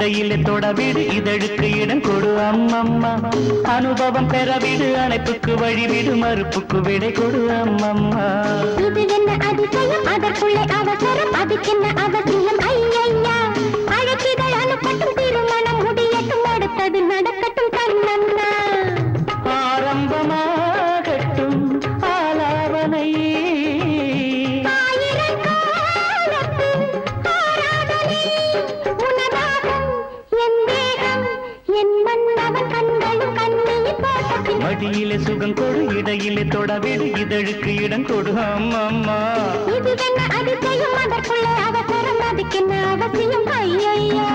இடையிலே தொடவிடு இதழுக்கு இடம் கொடு அம்மம்மா அனுபவம் பெறவிடு அணைப்புக்கு வழிவிடு மறுப்புக்கு விடை கொடு அம்மம்மா இது என்ன அதிசயம் அதற்குள்ளே அவசரம் அதுக்கென்ன அவசியம் ஐயையா அழைப்பிதழ் அனுப்பட்டும் திருமணம் முடியட்டும் அடுத்தது நடக்கட்டும் கண்ணன்னா ஆரம்பமாகட்டும் ஆலாவனை மடியிலே சுகம் கொடு இடையிலே தொடவிடு இதழுக்கு இடம் கொடு அம்மம்மா இது என்ன அதிசயம் அதற்குள்ளே அவசரம் அதுக்கென்ன அவசியம் ஐயையா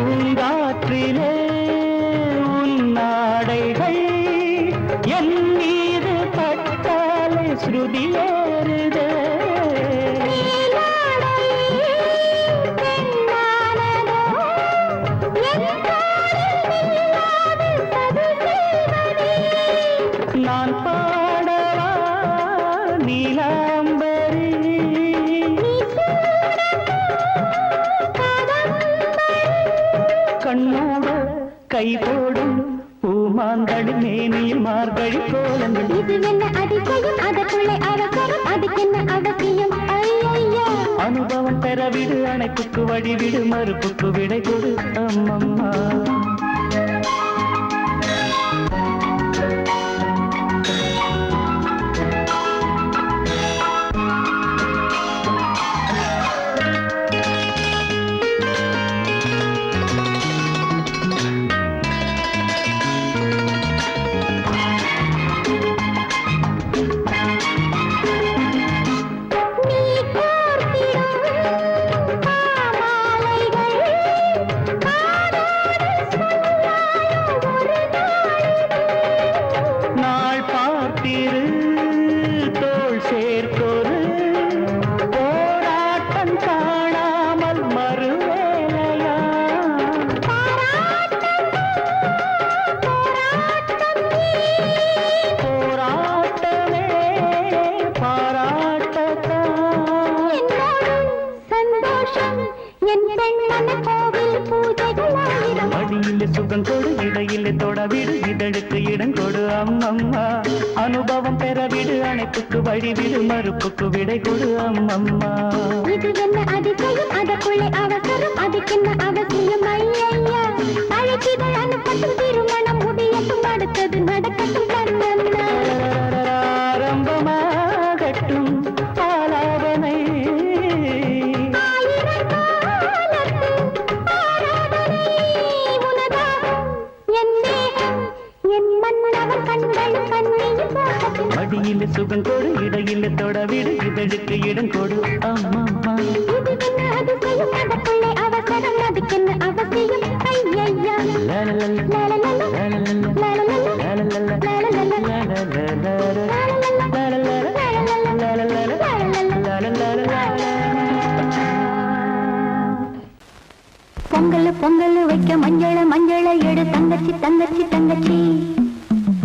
பூங்காற்றிலே உன்னாடைகள் என் மீது பட்டாலே ஸ்ருதியேறுதே நான் பாடவா நீலாம்பரி கண்ணோட கை போடும் பூமாந்தடி மேனியில் மார்கழி கோலங்கள் இது என்ன அதிசயம் அதற்குள்ளே அவசரம் அதுக்கென்ன அவசியம் ஐயையா அனுபவம் பெறவிடு அணைப்புக்கு வழிவிடு மறுப்புக்கு விடை கொடு அம்மம்மா சுகம் கொடு இடையிலே தொடவிடு இதழுக்கு இடம் கொடு அம்மம்மா அனுபவம் பெறவிடு அணைப்புக்கு வழிவிடு மறுப்புக்கு விடை கொடு அம்மம்மா இது என்ன அதிசயம் அதற்குள்ளே அவசரம் அதுக்கென்ன அவசியம் ஐயையா அழைப்பிதழ் அனுப்பட்டும் திருமணம் முடியட்டும் அடுத்தது நடக்கட்டும் கண்ணன்னா ஆரம்பமாகட்டும் ஆலாவனை மடியிலே சுகம் கொடு இடையிலே தொடவிடு இதழுக்கு இடம் கொடு அம்மம்மா இது என்ன அதிசயம் அதற்குள்ளே அவசரம் அதுக்கென்ன அவசியம் ஐயையா பொங்கல் பொங்கல் வைக்க மஞ்சள மஞ்சள எடு தங்கச்சி தங்கச்சி தங்கச்சி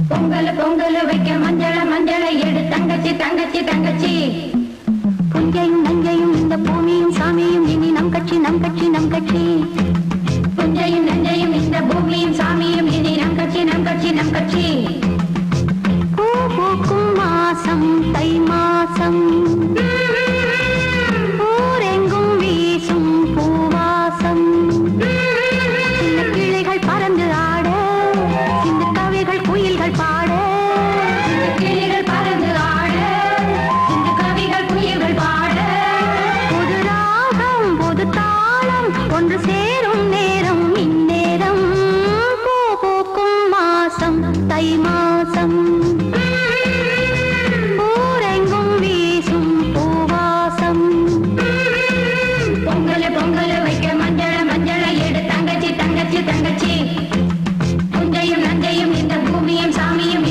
பொங்கல் பொங்கல் வைக்க மஞ்சள மஞ்சள எடு தங்கச்சி தங்கச்சி தங்கச்சி புஞ்சையும் நஞ்சையும் இந்த பூமியும் சாமியும் இனி நம் கட்சி நம் கட்சி நம் கட்சி புஞ்சையும் நஞ்சையும் இந்த பூமியும் சாமியும் இனி நம் கட்சி நம் கட்சி நம் கட்சி பூ பூக்கும் மாசம் தை மாசம் ஊரெங்கும் வீசும் பூவாசம் சின்ன கிளைகள் பறந்து ஆட சின்ன கவிகள் குயில்கள் பாட கிளிகள் பறந்து ஆட இந்த கவிகள் குயில்கள் பாட புது ராகம் புது தாளம் ஒன்று சேரும் நேரம் இந்நேரம் பூ பூக்கும் மாசம் தை மாசம் ஊரெங்கும் வீசும் பூவாசம் பொங்கல் பொங்கல் வைக்க மஞ்சள மஞ்சள எடு தங்கச்சி தங்கச்சி தங்கச்சி புஞ்சையும் நஞ்சையும் இந்த பூமியும் சாமியும்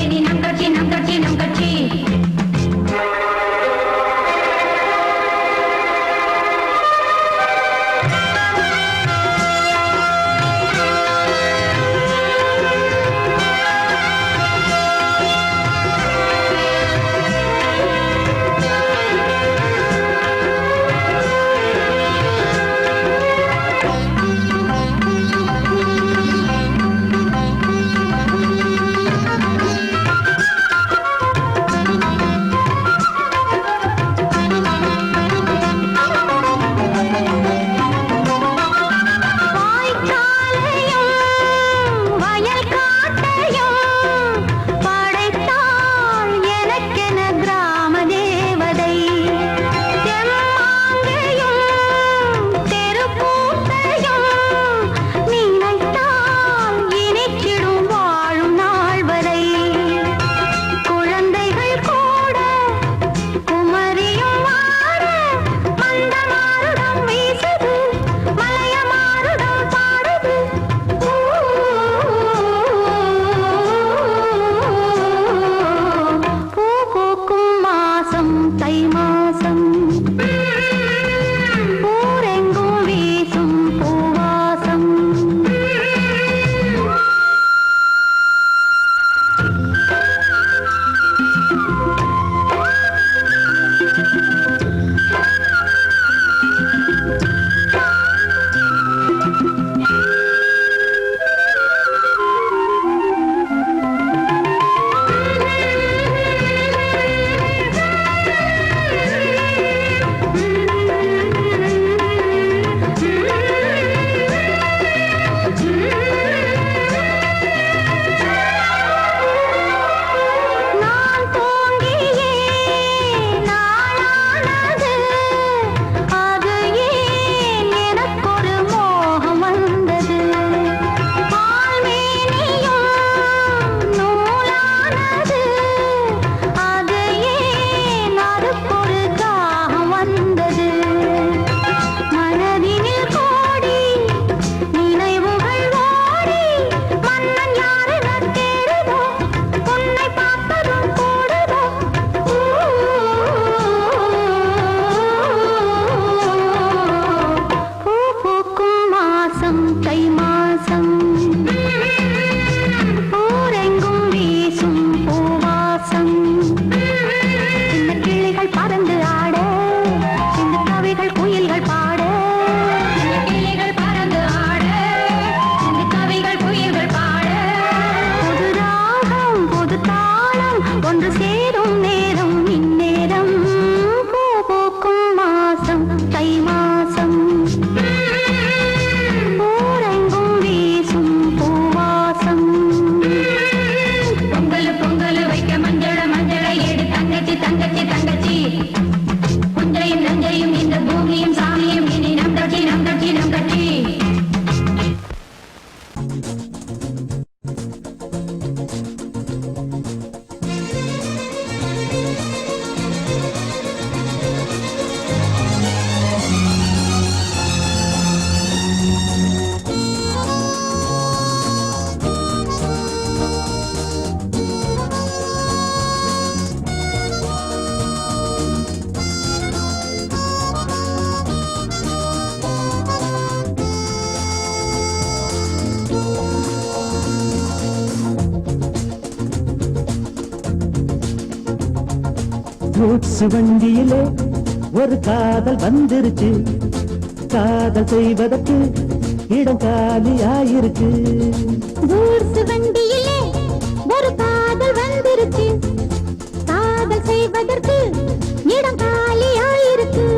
கூட்ஸ் வண்டியிலே ஒரு காதல் வந்துருச்சு, காதல் செய்வதற்கு இடம் காலியாயிருக்கு. கூட்ஸ் வண்டியிலே ஒரு காதல் வந்துருச்சு, காதல் செய்வதற்கு இடம் காலியாயிருக்கு.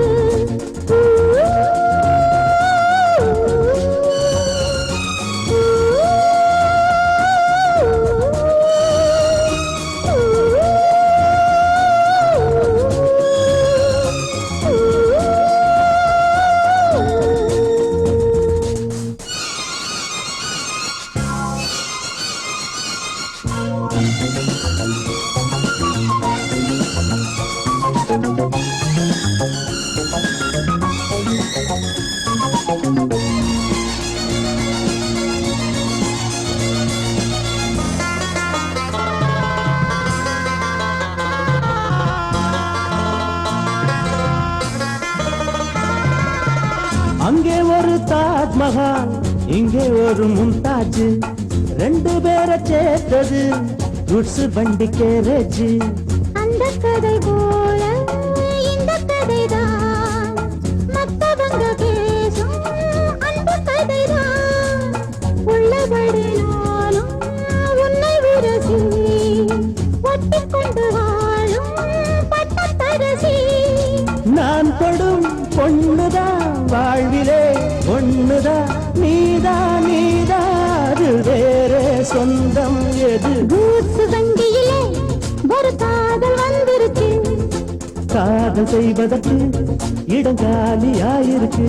அங்கே ஒரு தாஜ்மஹால், இங்கே ஒரு மும்தாஜ், ரெண்டு பேரை சேர்த்தது குட்ஸ் வண்டி கேரேஜ். அந்த கதை போல இந்த கதைதான், மத்தவங்க பேசும் அந்த கதைதான். உள்ளபடி நானும் உன்னை விரசி ஒட்டிக்கொண்டு வாழும் பட்டத்தரசி. நான் தொடும் பொண்ணுதான் வாழ்விலே ஒண்ணுதான், நீதான் நீதாது வேற சொந்தம் எது? கூட்ஸ் வண்டியிலே ஒரு காதல் வந்துருச்சு, காதல் செய்வதற்கு இடம் காலியாயிருக்கு.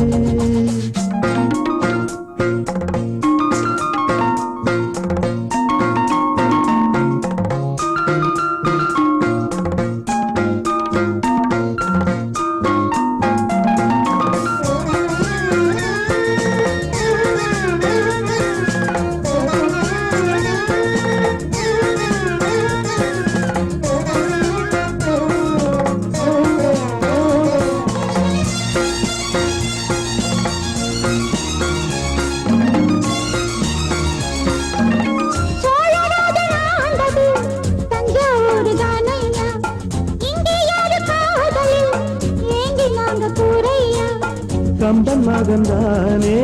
கம்பன் மகன்தானே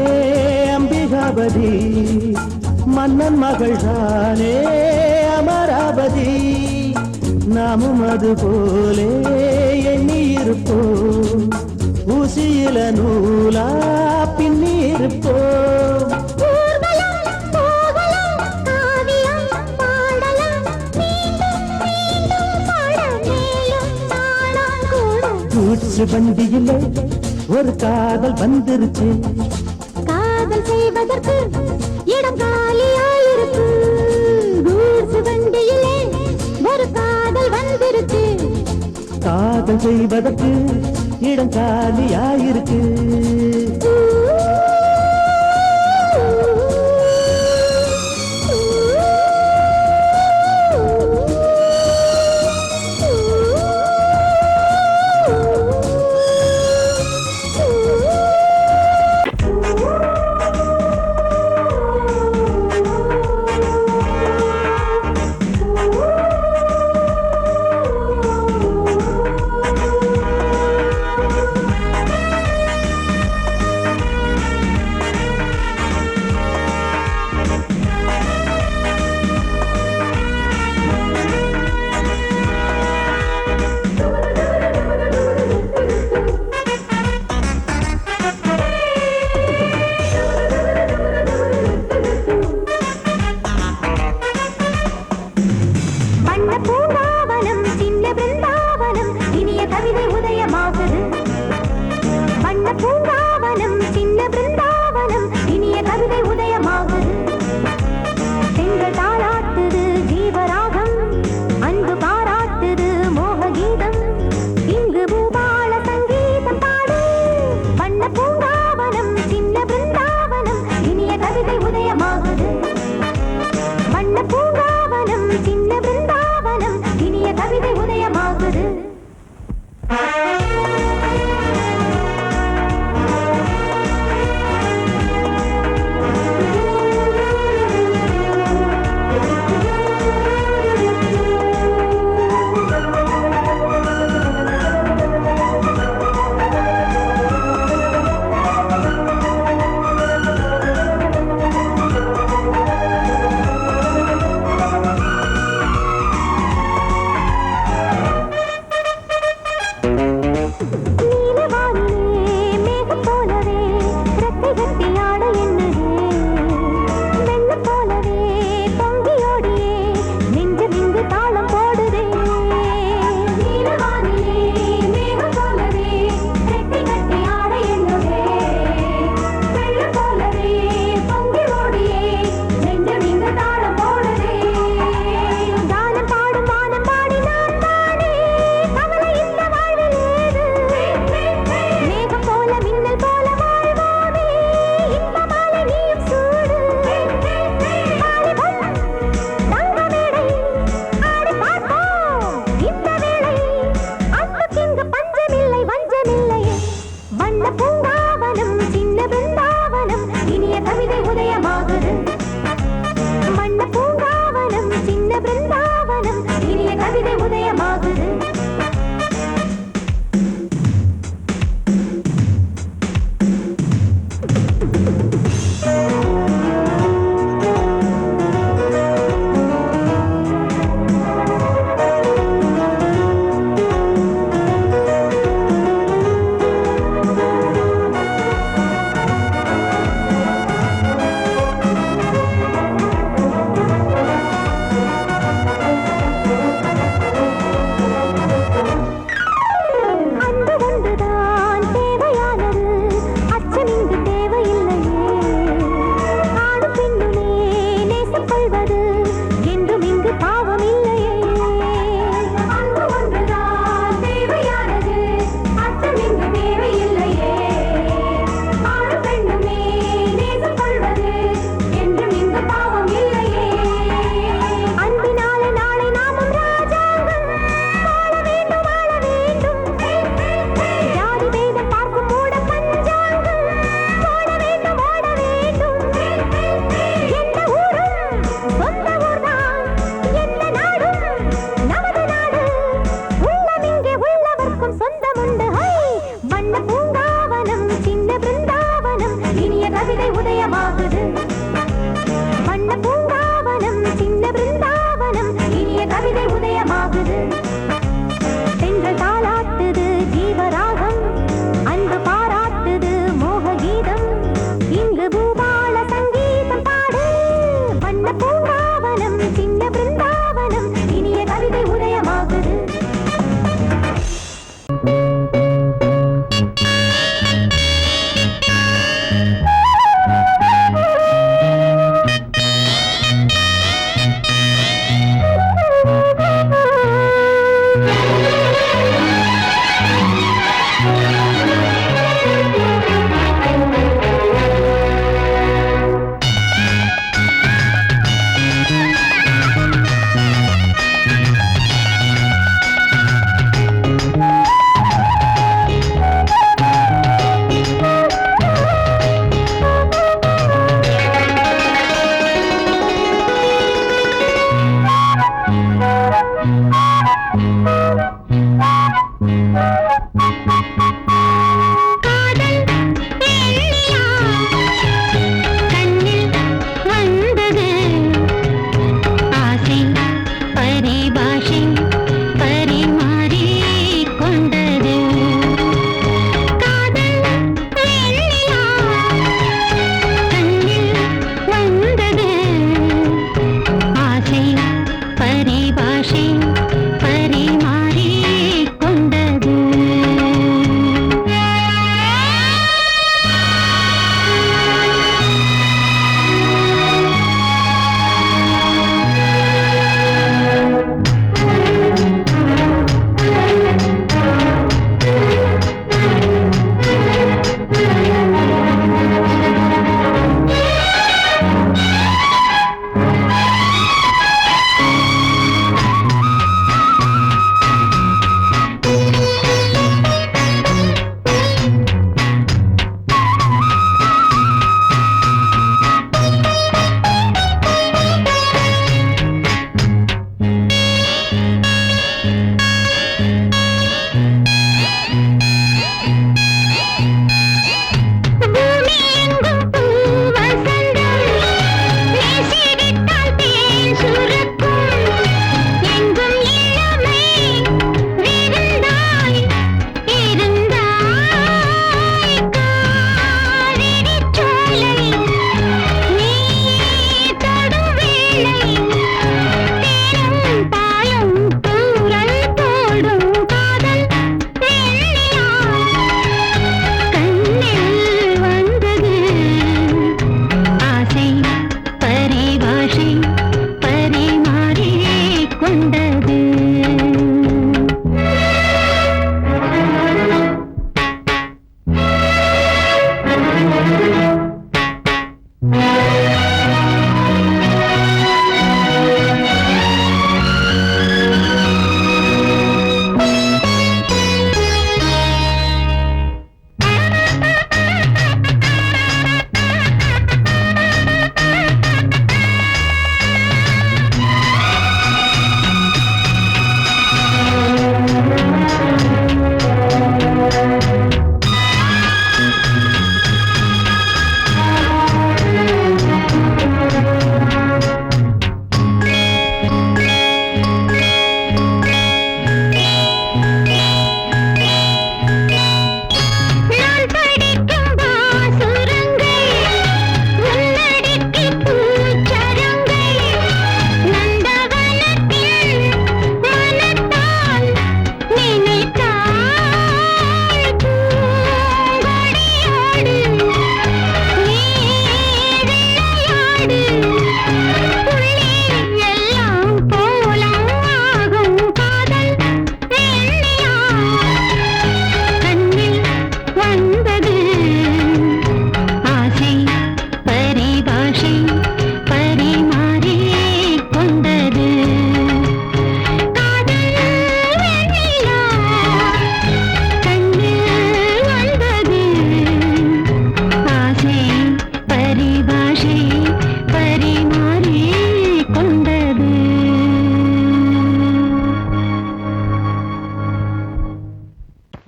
அம்பிகாபதி, மன்னன் மகள் தானே அமராவதி. நாமும் அது போலே எண்ணி இருப்போம், ஊசியில நூலா பின்னி இருப்போம். கூட்ஸ் வண்டியிலே ஒரு காதல் வந்துருச்சு, காதல் செய்வதற்கு இடம் காலியாயிருக்கு. கூட்ஸ் வண்டியிலே ஒரு காதல் வந்துருச்சு, காதல் செய்வதற்கு இடம் காலியாயிருக்கு. மனம் இனிய கவிதை உதயமாகுது.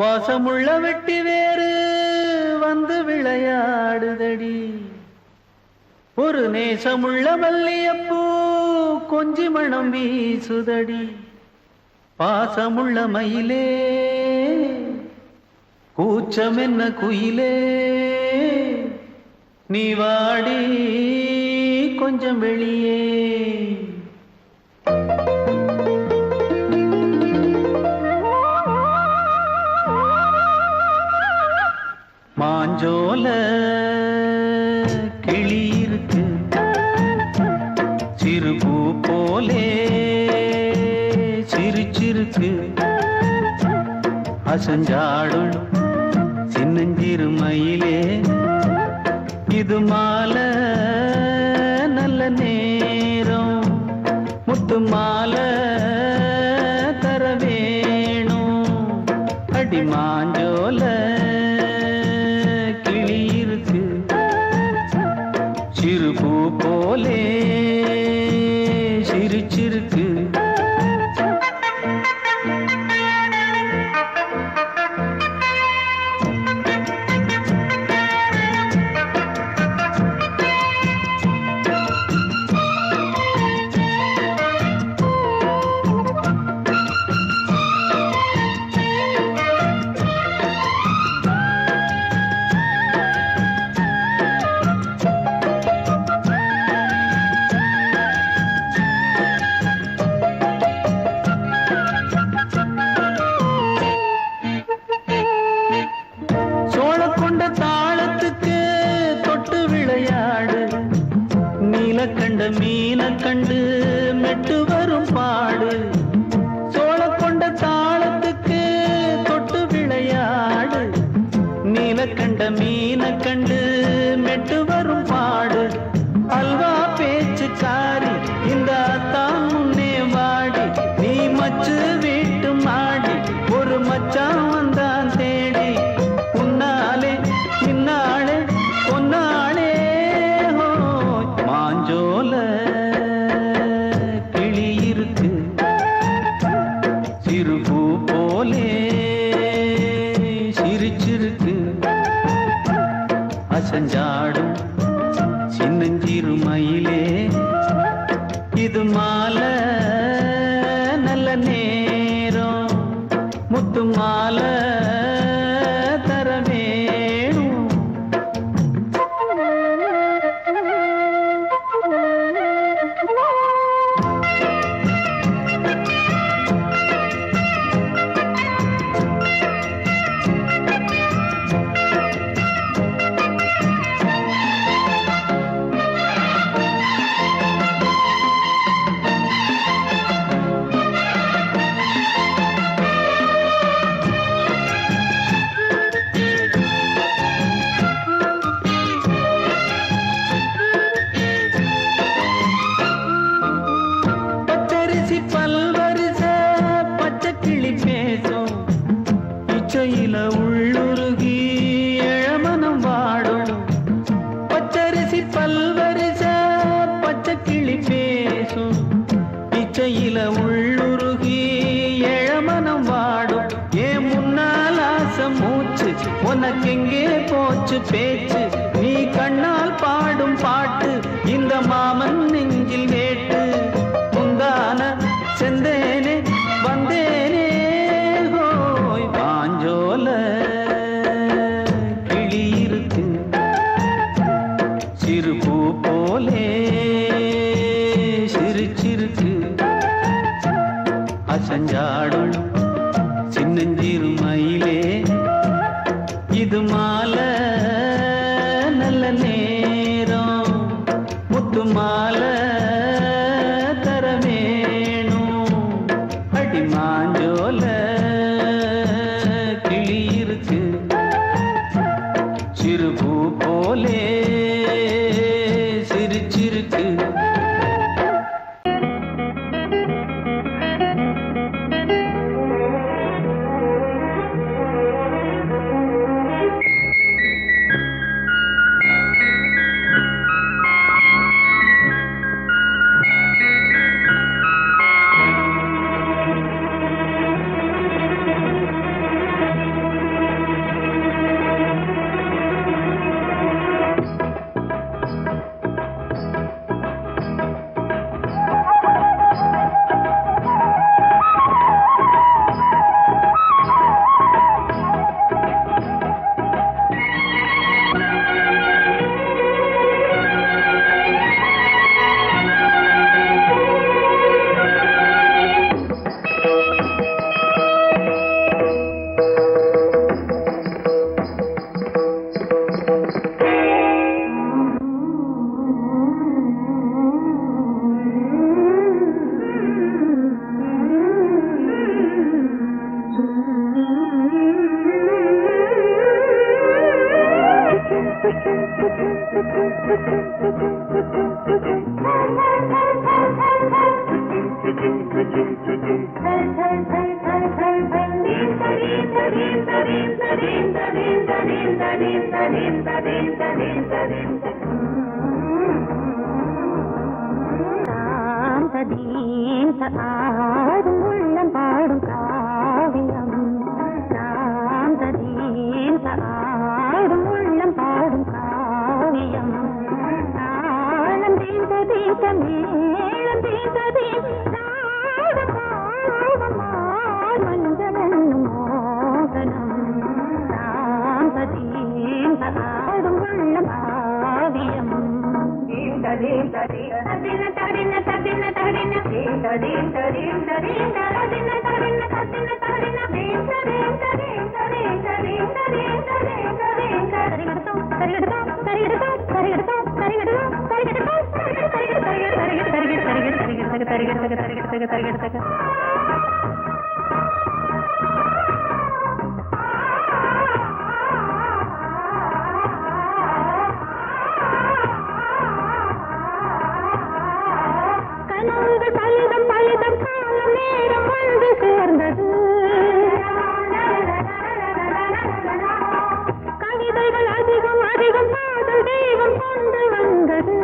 பாசமுள்ள வெட்டி வேறு வந்து விளையாடுதடி ஒரு நேசமுள்ள மல்லியப்பூ கொஞ்சி மணம் வீசுதடி பாசமுள்ள மயிலே கூச்சம் என்ன குயிலே நீ வாடி கொஞ்சம் வெளியே மாஞ்சோல கிளி இருக்கு சிறுபூ போலே சிரிச்சிருக்கு அசஞ்சாடும் சின்னஞ்சிறு மயிலே இது மாலை நல்ல நேரம் முத்து மாலை தர வேணும் அடி மாஞ்சோல கிளி இருக்கு சிறுபூ போலே சிரிச்சிருக்கு கண்ட மீன கண்டு மெட்டு வரும் பாடு சோழ கொண்ட தாளத்துக்கு தொட்டு விளையாடு நீல கண்ட மீன கண்டு மெட்டு வரும் பாடு அல்வா பேச்சு காரி இந்த தான் முன்னே வாடி நீ மச்சு வீட்டு மாடி ஒரு மச்சான் வந்தான் தேடி உன்னாலே இன்னாலே பொன்னாலே மாஞ்சோல கிளி இருக்கு சிறுபூ போலே சிரிச்சிருக்கு அசஞ்சாடும் சின்னஞ்சிறு மயிலே இது மாலை நல்ல நேரம் முத்து மாலை தர வேணும் பல்வரிச பச்சை கிளி பேசும் இச்சையில உள்ளுருகி இளமனம் வாடும் பச்சரிசி பல்வரிச பச்சை கிளி பேசும் இச்சையில உள்ளுருகி இளமனம் வாடும் ஏன் முன்னால் ஆசை மூச்சு உனக்கெங்கே போச்சு பேச்சு நீ கண்ணால் பாடும் பாட்டு இந்த மாமன் நெஞ்சில் வேட்டு செந்தேனே வந்தேனே ஹோய் பாஞ்சோல கிளி இருக்கு சிறுபூ போலே சிரிச்சிருக்கு அசஞ்சாடும் சின்னஞ்சிறு மயிலே இது மாலை நல்ல நேரம் முத்து மாலை மாஞ்சோல கிளி இருக்கு சிறுபூ போலே சிரிச்சிருக்கு ஆடும் உள்ளம் பாடும் காவியம் ஆடும் உள்ளம் பாடும் காவியம் தாளம் தீந்த தீந்த மேளம் தீந்த தீந்த மஞ்சளும் மோகனம் ஆடும் உள்ளம் காவியம் பலிதம் பலிதம் காலம் நேரம் வந்து சேர்ந்தது கவிதைகள் அதிகம் அதிகம் காதல் தெய்வம் கொண்டு வந்தது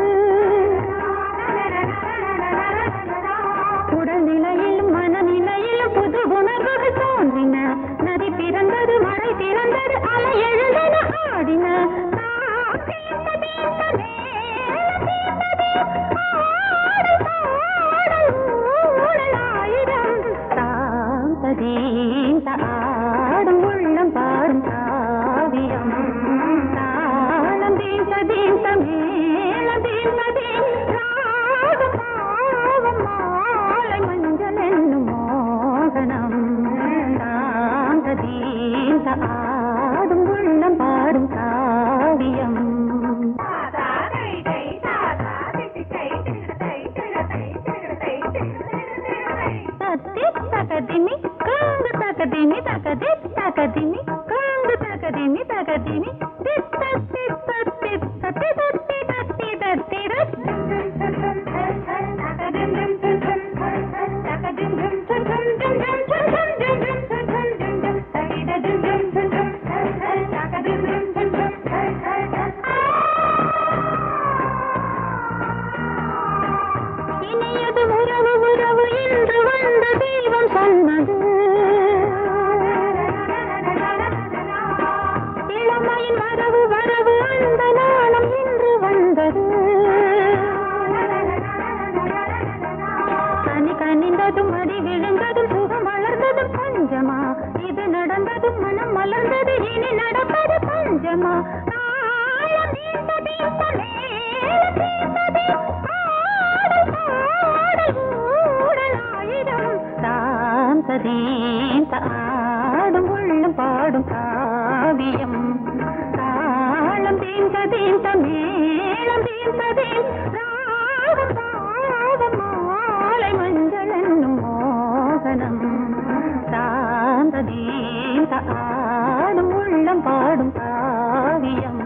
உடல்நிலையிலும் மனநிலையிலும் புது உணர்வுகள் தோன்றின நதி பிறந்தது மழை திறந்தது அலை எழுந்தன ஆடின ஆடும் உள்ளம் பாடும் காவியம் தாளம் தீந்த தீந்த மேளம் தீந்த தீந்த மாலை மஞ்சள் என்னும் மோகனம் தாந்த தீந்த ஆடும் உள்ளம் பாடும் காவியம் தகதிமி காங்கு தகதிமி தகதி தகதிமி காங்கு தகதிமி தகதிமி தித்த தித்த தித்த தித்தி தத்தி தத்தி இனியது உறவு உறவு என்று வந்த தெய்வம் சொன்னது இளமையின் வரவு வரவு அந்த நாளம் இன்று வந்தது கனி கனிந்ததும் அடி விழுந்ததும் சுகம் வளர்ந்ததும் பஞ்சமா இது நடந்ததும் மனம் மலர்ந்தது இனி நடப்பது பஞ்சமா ஆடும் உள்ளம் பாடும் காவியம் தாளம் தீந்த தீந்த மேளம் தீந்த தீந்த மாலை மஞ்சள் என்னும் மோகனம் தாந்த தீந்த ஆடும் உள்ளம் பாடும் காவியம்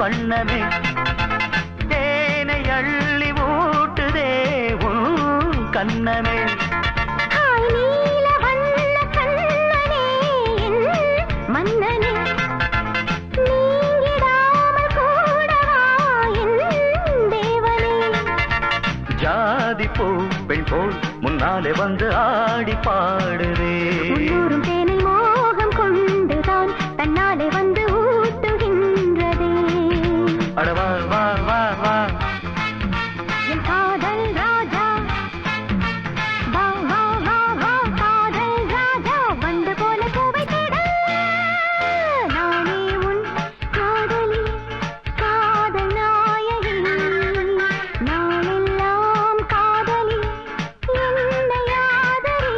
வண்ணமே தேனை அள்ளி ஊட்டுதே உன் கண்ணமே. மன்னனே நீங்கிடாமல் கூடவா என் தேவனே. ஜாதி பூ பெண் போல் முன்னாலே வந்து ஆடி பாடுதே. உள்ளூரும் தேனை மோகம் கொண்டுதான் தன்னாலே வந்து ஊட்டுகின்றதே. அடவா வா வா வா என் காதல் ராஜா வா வா வா வா காதல் ராஜா வந்து போல பூவை தேட நானே உன் காதலி காதல் நாயகி நாளெல்லாம் காதலி என்னை ஆதரி.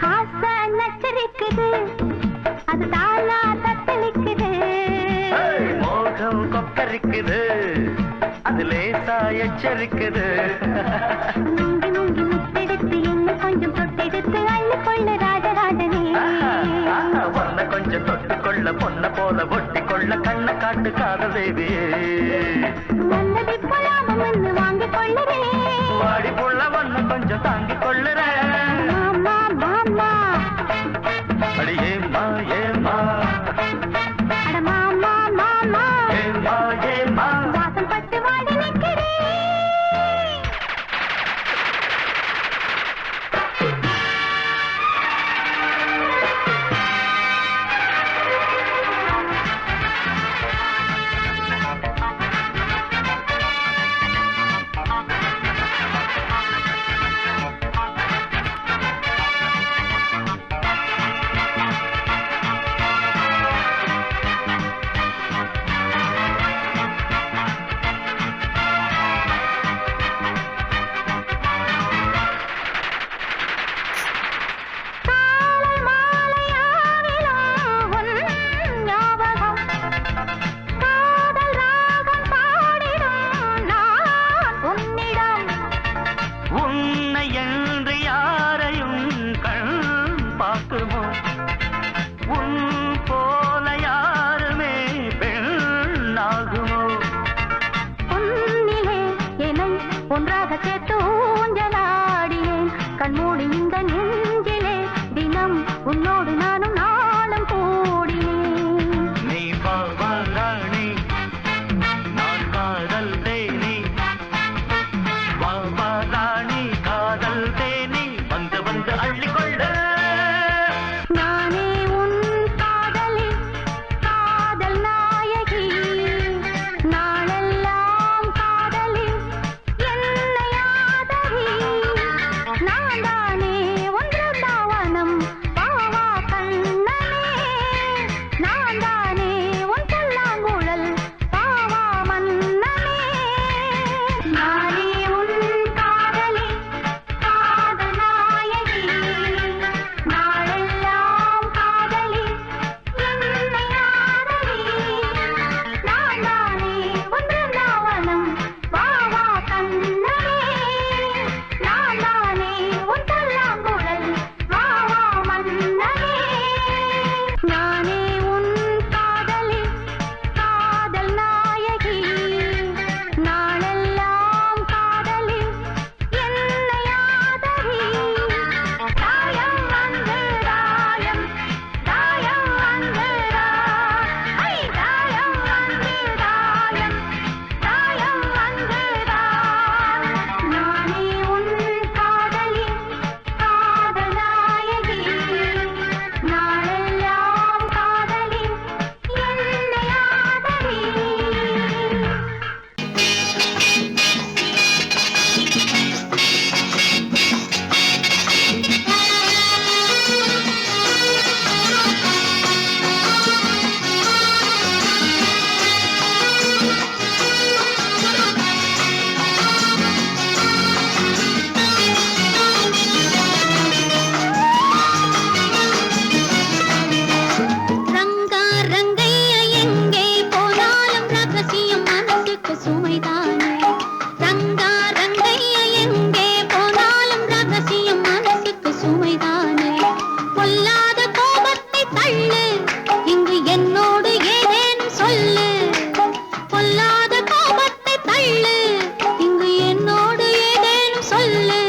ஆசை நச்சரிக்குது அது தாளா தத்தளிக்குது. மோகம் கொக்கரிக்குது அது லேசா எச்சரிக்குது. முங்கி முங்கி முத்தெடுத்து இன்னும் கொஞ்சம் தொட்டெடுத்து அள்ளி கொள்ள ராஜராஜனே. பொண்ண கொஞ்சம் தொட்டுக்கொள்ள பொண்ண போல ஒட்டி கொள்ள கண்ண காட்டு காதல் தேவியே. வந்ததை போலாமம் என்று வாங்கிக் கொள்ளுறேன். வாடி புள்ள ஒண்ணு கொஞ்சம் தாங்கிக் கொள்ளுறேன். மாமா மாமா அடி ஏம்மா ஏம்மா அட மாமா மாமா ஏம்மா ஏம்மா வாசல் பட்டு வாடி நிற்கிறேன். ஒன்றாக சேர்த்து ஊஞ்சலாடியேன் கண்மூடி இந்த நெஞ்சிலே தினம் உன்னோடு நானும் நாளும் கூடினேன். நீ பாவாராணி நான் காதல் தேனி பாவாராணி காதல் தேனி வந்து வந்து அள்ளிக்கொள்ள. நானே உன் காதலி காதல் நாயகி நாளெல்லாம் காதலி என்னை ஆதரி. நான் தானே ஒன்று தாவனம் பாவா கண்ணனே. நான் தானே உன் புல்லாங்குழல் பாவா மன்னனே. நானே உன் காதலி காதல் நாயகி நாளெல்லாம் காதலி என்னை ஆதரி. நான் தானே ஒன்று தாவனம் பாவா கண்ணனே. நான் தானே உன் புல்லாங்குழல் பாவா மன்னனே. நானே உன் காதலி காதல் நாயகி நாளெல்லாம் காதலி என்னை ஆதரி. தாயம் வந்து தாயம் தாயம் வந்து ஐ தாயம் வந்து தாயம் தாயம் வந்து நானே உன் காதலி காதல் நாயகி நாளெல்லாம் காதலி என்னை ஆதரி. ரங்கா ரங்கையா எங்கே போனாலும் ரகசியம் மனசுக்கு சுமைதானே. ரங்கா ரங்கையா எங்கே போனாலும் ரகசியம் மனசுக்கு சுமைதானே. பொல்லாத கோபத்தை தள்ளு இங்கு என்னோடு ஏதேனும் சொல்லு. பொல்லாத கோபத்தை தள்ளு இங்கு என்னோடு ஏதேனும் சொல்லு.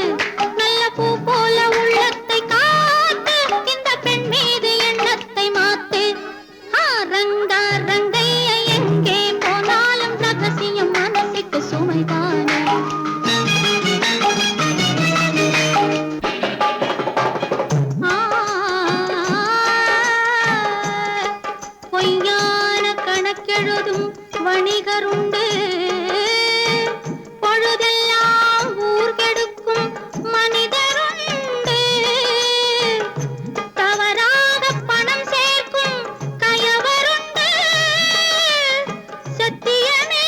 நல்ல பூ போல உள்ளத்தை காத்து இந்த பெண் மீது எண்ணத்தை மாத்து. ரங்கா ரங்கையா எங்கே போனாலும் ரகசியம் மனசுக்கு சுமைதானே. பொய்யான கணக்கெழுதும் வணிகருண்டு. பொழுதெல்லாம் ஊர் கெடுக்கும் மனிதருண்டு. தவறாக பணம் சேர்க்கும் கயவருண்டு. சத்தியமே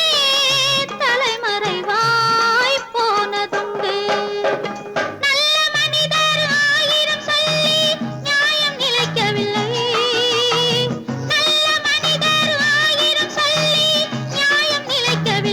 தலைமறைவாய் போனதுண்டு. நல்ல மனிதர் ஆயிரம் சொல்லி நியாயம் நிலைக்கவில்லை. நல்ல மனிதர் ஆயிரம் சொல்லி நியாயம் நிலைக்கவில்லை.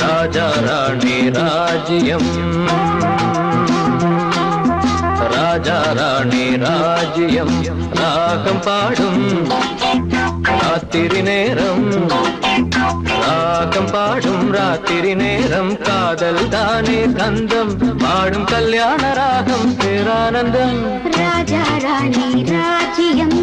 ராஜா ராணி ராஜ்யம் ராஜா ராணி ராஜ்யம் ராகம் பாடும் ராத்திரி நேரம் ராகம் பாடும் ராத்திரி நேரம் காதல் தானே கந்தம் பாடும் கல்யாண ராகம் பேரானந்தம் ராஜா ராணி ராஜ்யம்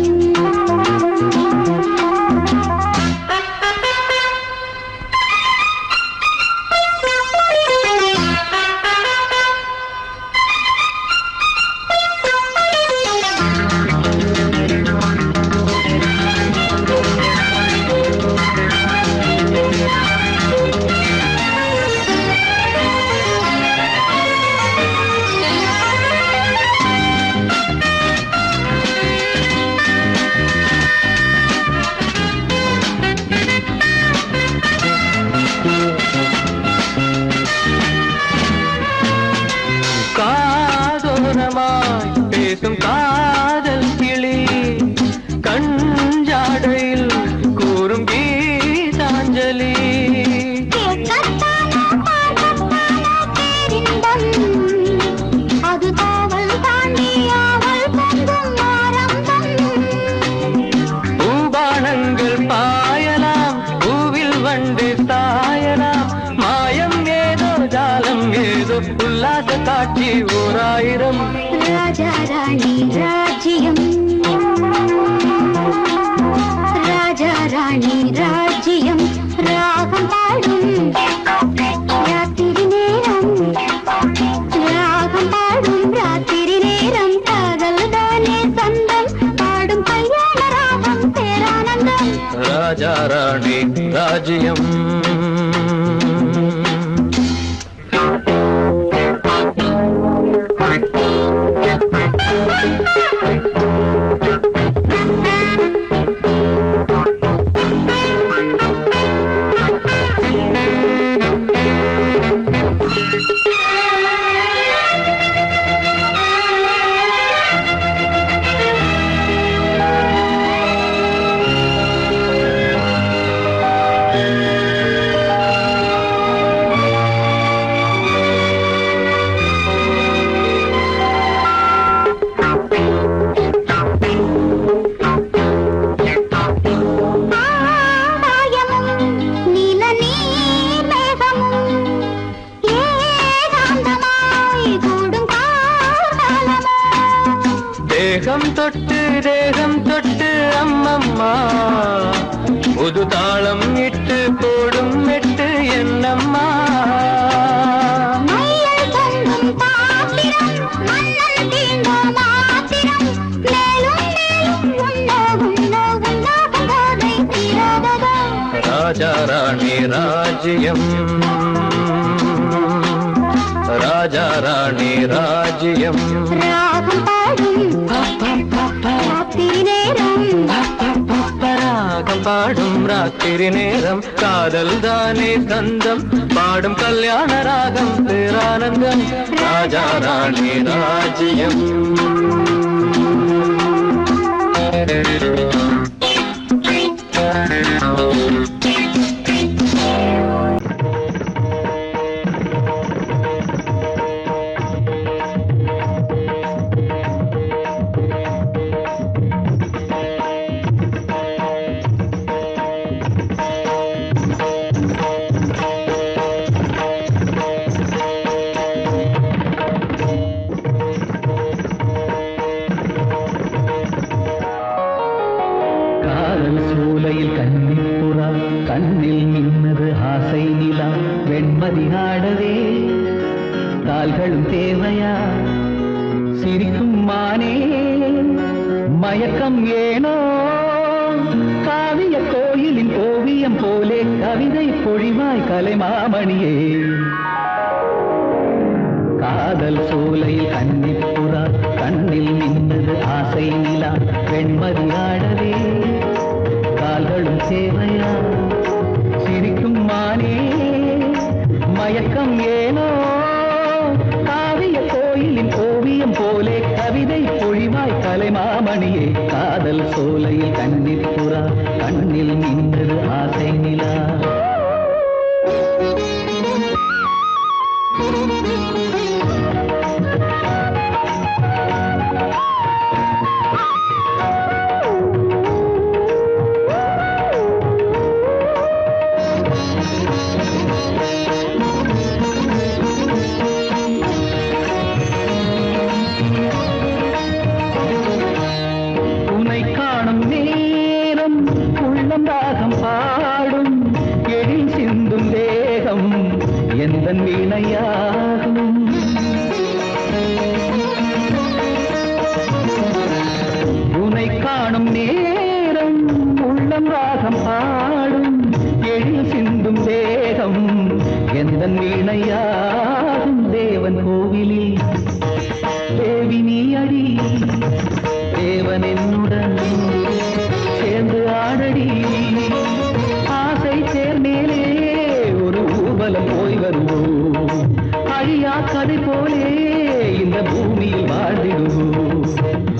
பேசும் காதல் கிளி கஞ்சாடையில் கூறும் கீதாஞ்சலி அது காவல் தாண்டியாவல் பூபானங்கள் பாயலாம் பூவில் வண்டு சாயலாம் மாயம் ஏதோ ஜாலம் ஏதோ உல்லாச காட்சி ஓராயிரம் ராஜா ராணி ராஜ்யம் ராஜா ராணி ராஜ்யம் ராகம் பாடும் ராத்திரி நேரம் ராகம் பாடும் ராத்திரி நேரம் காதல் தானே சொந்தம் பாடும் கல்யாண ராகம் பேரானந்தம் ராஜா ராணி ராஜ்யம் தேகம் தொட்டு அம்மம்மா புது தாளம் இட்டு போடும் மெட்டு என்னம்மா ராஜா ராணி ராஜ்யம் ராஜா ராணி ராஜ்யம் ராகம் பாடும் ராத்திரி நேரம் ராகம் பாடும் ராத்திரி நேரம் காதல் தானே கந்தம் பாடும் கல்யாண ராகம் பேரானந்தம் ராஜா ராணி ராஜ்யம் சூலையில் கன்னிப்புறா கண்ணில் நின்னது ஆசை நிலா வெண்மதி ஆடவே கால்களும் தேவையா சிரிக்கும் மானே மயக்கம் ஏனோ காவிய கோயிலின் ஓவியம் போலே கவிதை பொழிவாய் கலைமாமணியே காதல் சோலையில் கன்னிப்புறா கண்ணில் நின்றது ஆசை நிலா வெண்மதி ஆடவே கால்களும் சேவையா சிரிக்கும் மானே மயக்கம் ஏனோ காவிய கோயிலின் ஓவியம் போலே கவிதை பொழிவாய் கலைமாமணியே காதல் சோலையில் கன்னிப்புறா கண்ணில் நின்றது ஆசை நிலா உனை காணும் நேரம் உள்ளம் ராகம் பாடும் எழில் சிந்தும் தேகம் எந்தன் வீணையாகும் தேவன் கோவிலில் தேவி நீ அடி தேவன் என்னுடன் சேர்ந்து ஆடடி ஆசை சேர்மேலே ஒரு ஊர்வலம் போய் வருவோம் அழியா கதை போலே இந்த பூமியில் வாழ்ந்திடுவோம்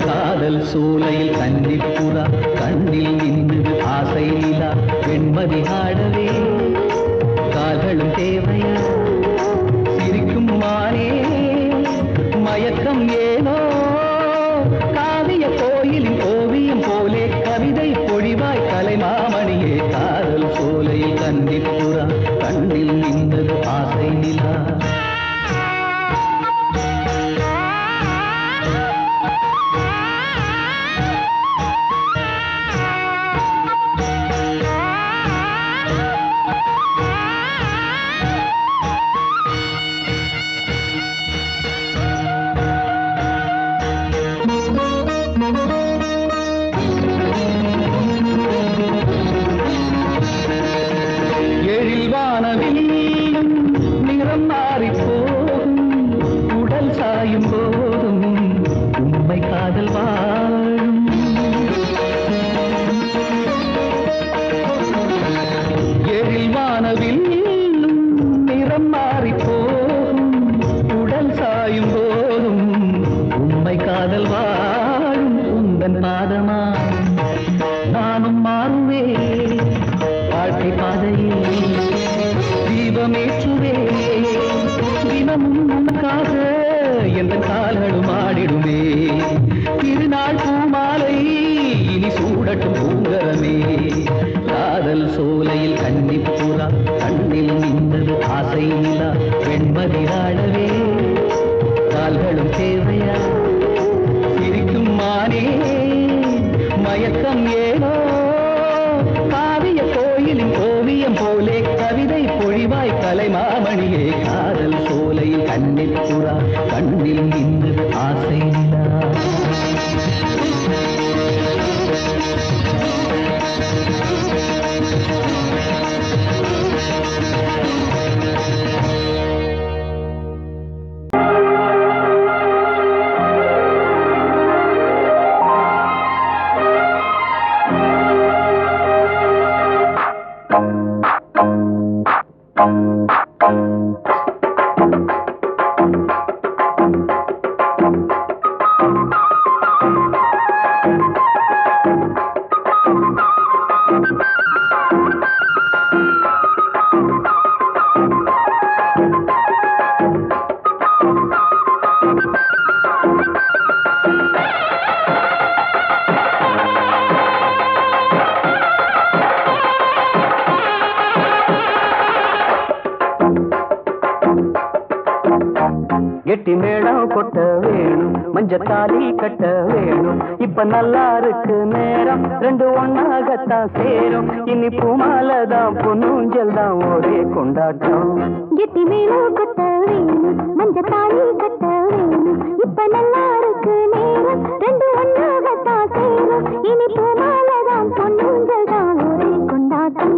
காதல் சோலையில் கன்னிப்புறா கண்ணில் நின்றது ஆசை நிலா வெண்மதி ஆடவே கால்களும் தேவையா சிரிக்கும் மானே மயக்கம் ஏனோ காவிய கோயிலின் ஓவியம் போலே கவிதை பொழிவாய் கலைமாமணியே காதல் சோலையில் கன்னிப்புறா கண்ணில் நின்றது ஆசை நிலா நிறம் மாறி போகும் உடல் சாயும் போதும் உண்மை காதல் வாழும் எழில் வானவில் நிறம் மாறி போகும் உடல் சாயும் போதும் உண்மை காதல் வாழும் உந்தன் பாதமா நானும் மாறுவே வாழ்க்கை பாதையில் தீபமேற்றுவே தினமும் உனக்காக எந்த கால்களும் ஆடிடுமே திருநாள் பூமாலை இனி சூடட்டும் பூங்கரமே காதல் சோலையில் கன்னிப்புறா கண்ணில் நின்றது ஆசை நிலா வெண்மதி ஆடவே கால்களும் தேவையா சிரிக்கும் மானே மயக்கம் ஏனோ காவிய கோயிலின் ஓவியம் போலே கவிதை பொழிவாய் கலைமாமணியே காதல் சோலையில் கன்னிப்புறா கண்ணில் நின்றது ஆசை நிலா கெட்டி மேளம் கொட்ட வேணும் மஞ்சத்தாலி கட்ட வேணும் இப்ப நல்லா இருக்கு நேரம் ரெண்டு ஒன்னாகத்தான் சேரும் இனி பூமாலதான் பொன்னூஞ்சல் தான் ஒரே கொண்டாட்டம் கெட்டி மேளம் கொட்ட வேணும் மஞ்சத்தாலி கட்ட வேணும் இப்ப நல்லா இருக்கு நேரம் ரெண்டு ஒன்னாகத்தான் சேரும் இனி பூமாலதான் பொன்னூஞ்சல் தான் ஒரே கொண்டாட்டம்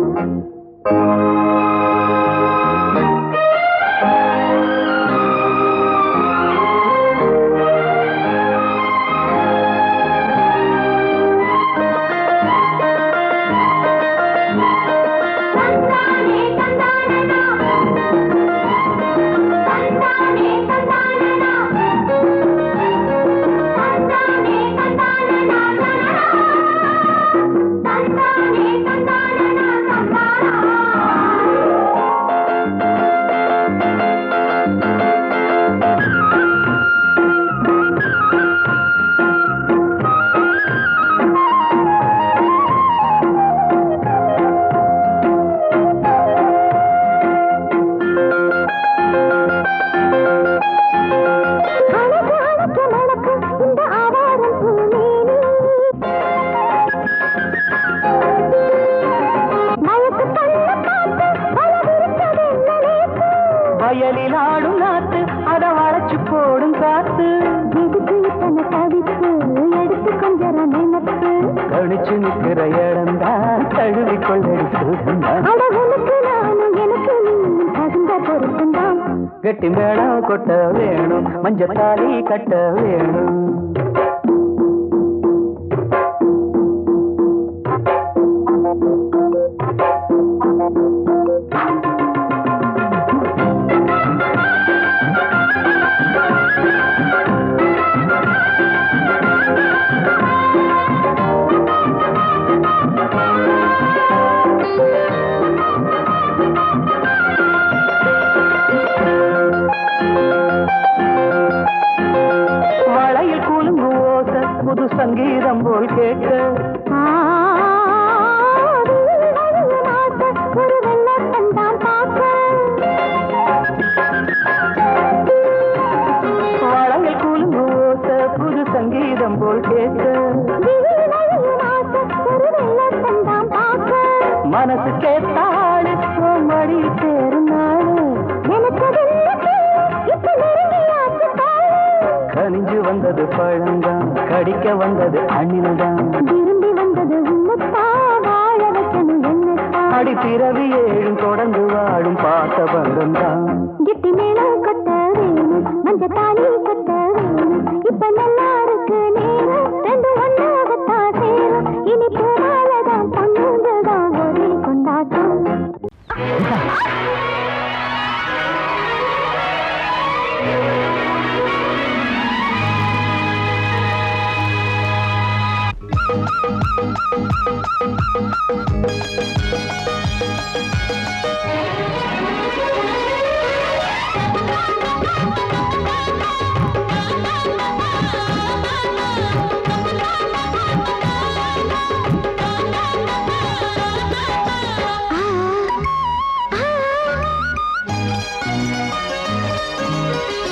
தழுவிக்கொள்ளடி சுகந்தான் அழகுனுக்கு நானும் எனக்கு நீயும் தகுந்த பொருத்தந்தான் கெட்டி மேளம் கொட்ட வேணும் மஞ்சத்தாலி கட்ட வேணும் புது சங்கீதம் போல் கேட்க ஒரு வெள்ளத்தான் பார்க்க வளையல் கூலும் ஓச புது சங்கீதம் போல் கேட்க ஒரு வெள்ளத்தான் பார்க்க மனசு கேட்டாடு மடி சேரும் நாடு எனக்கு இப்ப நெருங்கியாச்சு கனிஞ்சு வந்தது பழந்தான் கடிக்க வந்தது அணில்தான் விரும்பி வந்தது உன்னத்தா வாழ வைக்கணும் என்னத்தா அடி பிறவி ஏழும் தொடர்ந்து வாழும் பாச பந்தம்தான் கிட்டி மேளம் கொட்ட வேணும் மஞ்சத்தாலி கட்ட வேணும் இப்ப நல்லா இருக்கு நேரம் ரெண்டு ஒன்னாகத்தான் சேரும் இனி பூமாலதான் பொண்ணுங்கதான் ஒரே கொண்டாட்டம்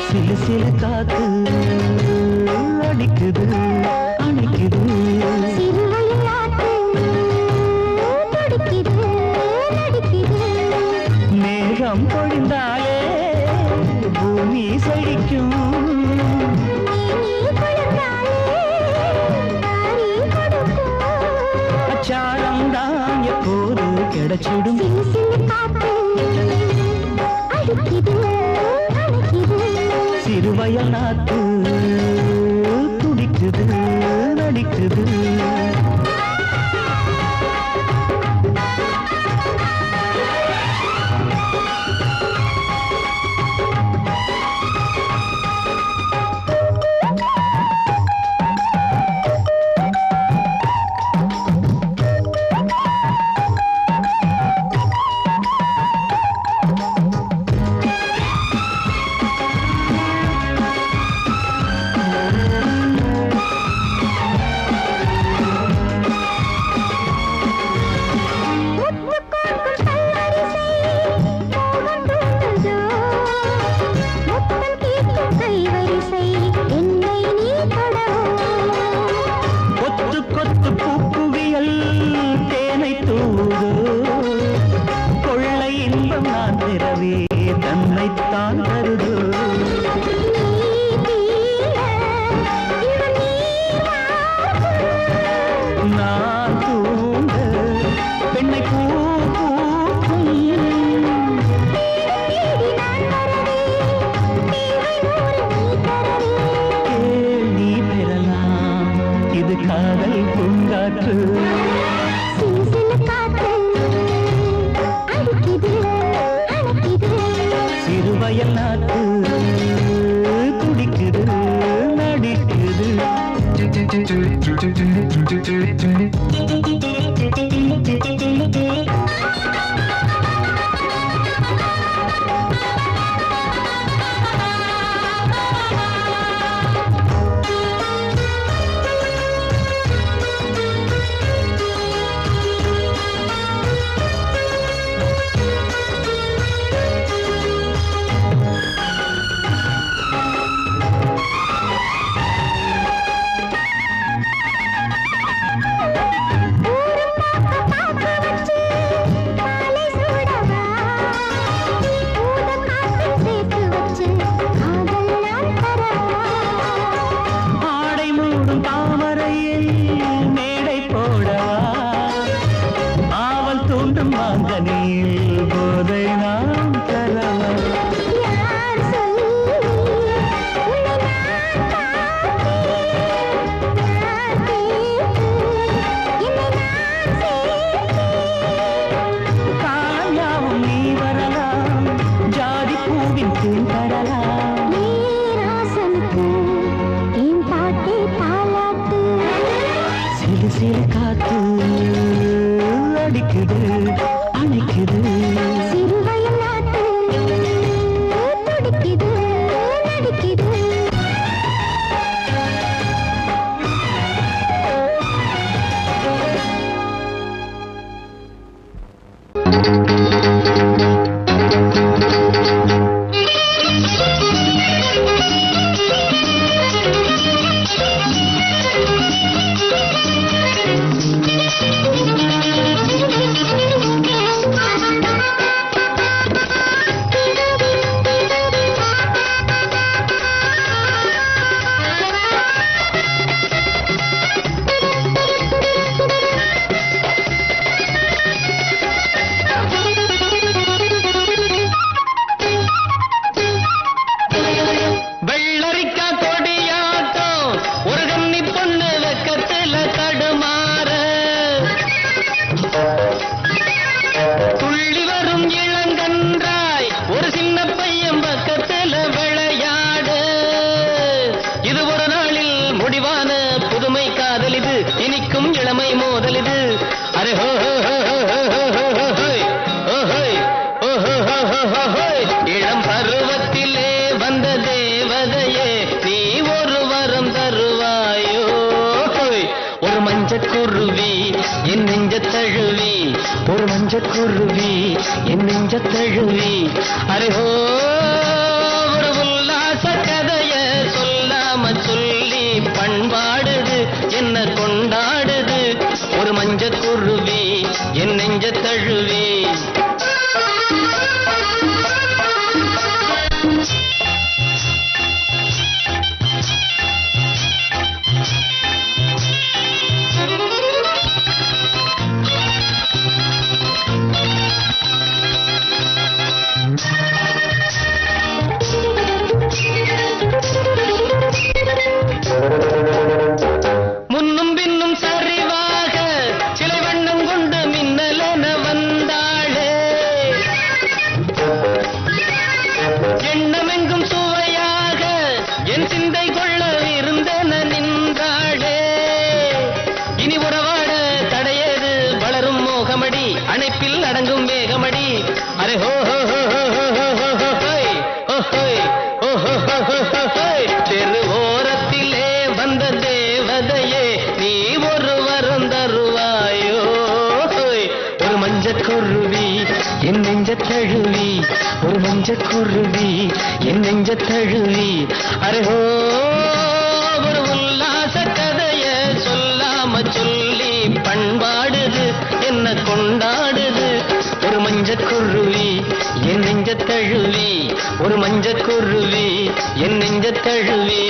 சிலு சிலு காத்து அடிக்குது அணைக்குது மேகம் பொழிந்தாலே பூமி செழிக்கும் அச்சாரம் தான் எப்போது கிடைச்சிடும் சிறுவயல் நாத்து துடிக்குது நடிக்குது சிறுவயல் நாட்டு துடிக்குது நடிக்குது சிறு காத்து அடிக்குது அணைக்குது சிறுவயல் நாட்டு துடிக்குது நடிக்குது குருவி என் நெஞ்ச தழுவி அரேஹோ ஒரு உல்லாச கதைய சொல்லாம சொல்லி பண்பாடுது என்ன கொண்டாடுது ஒரு மஞ்ச குருவி என் நெஞ்ச தழுவி முன்னும் பின்னும் சரிவாக சிலை வண்ணம் கொண்டு மின்னலென வந்தாளே எண்ணமெங்கும் சுவையாக என் சிந்தை கொள்ள இருந்தென நின்றாளே இனி உறவாட தடையேது வளரும் மோகமடி அணைப்பில் அடங்கும் வேகமடி அரே ஹோ ஹோ ஹோ ஹோ ஹோ தெருவோரத்திலே வந்த தேவதையே நீ ஒரு வரம் தருவாயோ ஒரு மஞ்சக்குருவி என் நெஞ்ச தழுவி ஒரு மஞ்சக்குருவி என் நெஞ்ச தழுவி அரேஹோ ஒரு உல்லாச கதைய சொல்லாம சொல்லி பண்பாடுது என்ன கொண்டாடுது ஒரு மஞ்சக்குருவி என் நெஞ்ச தழுவி ஒரு மஞ்சக்குருவி என் நெஞ்ச தழுவி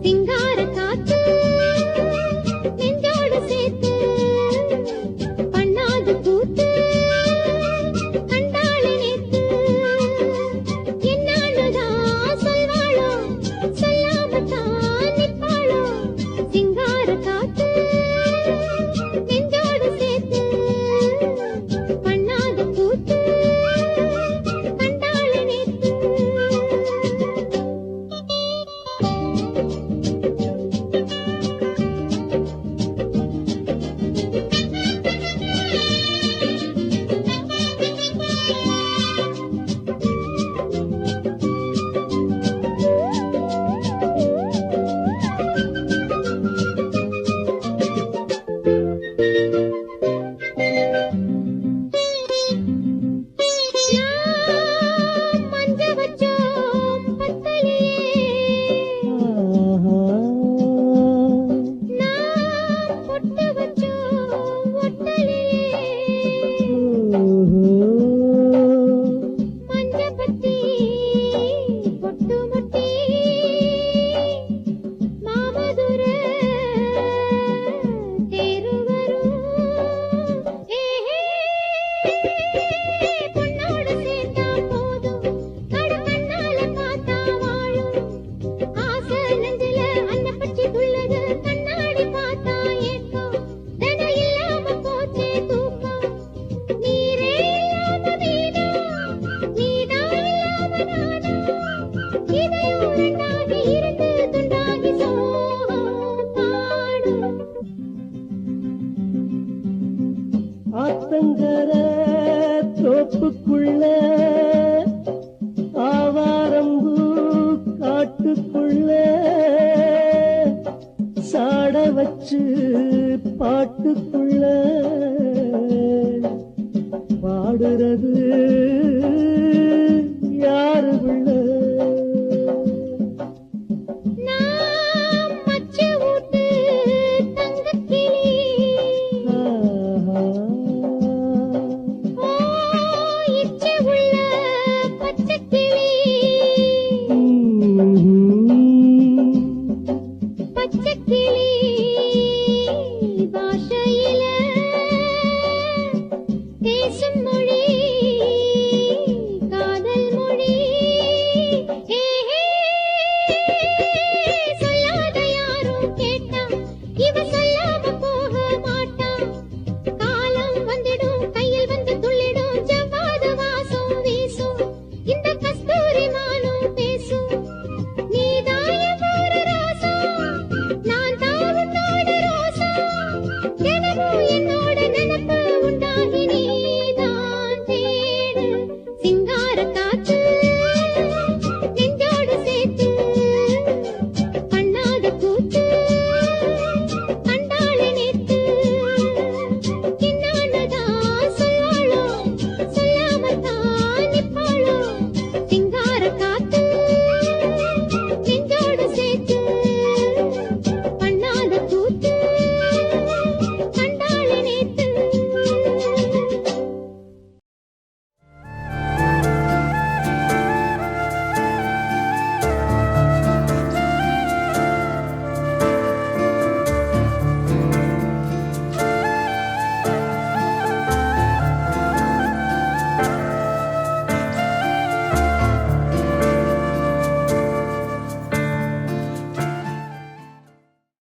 சிங்கார Thank you.